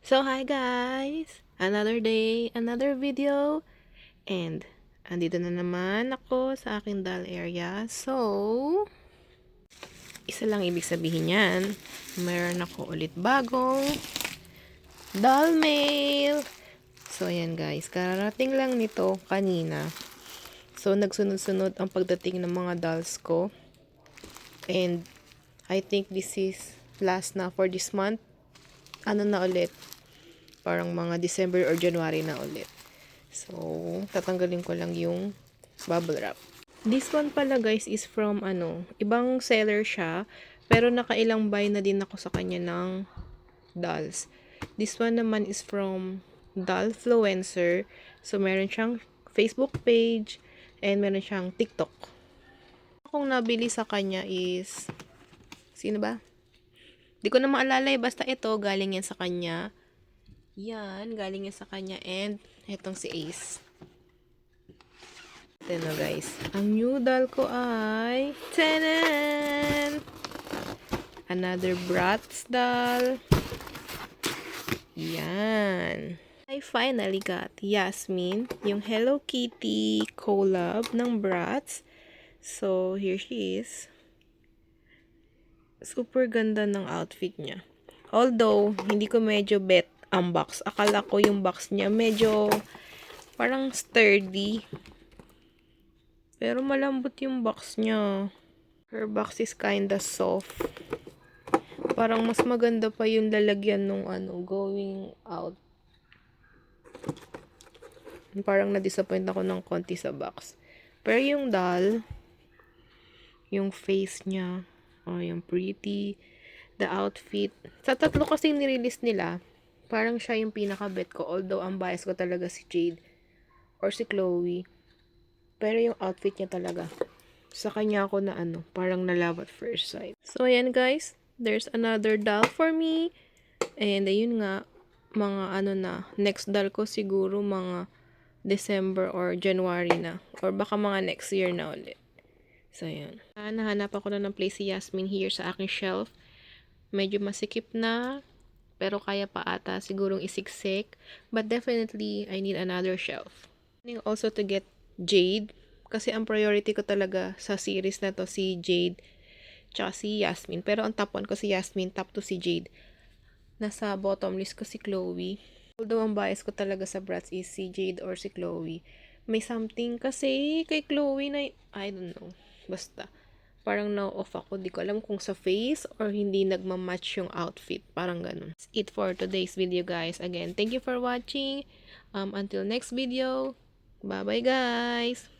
So hi guys! Another day, another video. And andito na naman ako sa aking doll area. So, isa lang ibig sabihin yan. Meron ako ulit bagong doll mail. So ayan guys, kararating lang nito kanina. So nagsunod-sunod ang pagdating ng mga dolls ko. And I think this is last na for this month. Ano na ulit? Parang mga December or January na ulit. So, tatanggalin ko lang yung bubble wrap. This one pala guys is from ibang seller siya. Pero nakailang buy na din ako sa kanya ng dolls. This one naman is from Dollfluencer. So, meron siyang Facebook page and meron siyang TikTok. Akong nabili sa kanya is, sino ba? Di ko na maalala basta ito, galing yan sa kanya. Yan, galing yan sa kanya. And, etong si Ace. Ito na guys. Ang new doll ko ay, tanan! Another Bratz doll. Yan. I finally got Yasmin, yung Hello Kitty collab ng Bratz. So, here she is. Super ganda ng outfit niya. Although, hindi ko medyo bet ang box. Akala ko yung box niya medyo parang sturdy. Pero malambot yung box niya. Her box is kinda soft. Parang mas maganda pa yung lalagyan nung going out. Parang na-disappoint ako ng konti sa box. Pero yung doll, yung face niya, yung pretty, the outfit. Sa tatlo kasing nirelease nila, parang siya yung pinaka-bet ko. Although, ang bias ko talaga si Jade or si Chloe. Pero yung outfit niya talaga. Sa kanya ako na parang na-love at first sight. So, ayan guys. There's another doll for me. And ayun nga, mga next doll ko siguro mga December or January na. Or baka mga next year na ulit. So, ayan. Nahanap ako na ng place si Yasmin here sa aking shelf. Medyo masikip na. Pero kaya pa ata sigurong isiksik. But definitely, I need another shelf. Also to get Jade. Kasi ang priority ko talaga sa series na to si Jade tsaka si Yasmin. Pero ang top 1 ko si Yasmin, top 2 si Jade. Nasa bottom list ko si Chloe. Although ang bias ko talaga sa Bratz is si Jade or si Chloe. May something kasi kay Chloe na, I don't know. Basta. Parang na-off ako. Di ko alam kung sa face or hindi nagmamatch yung outfit. Parang ganun. That's it for today's video guys. Again, thank you for watching. Until next video. Bye-bye guys!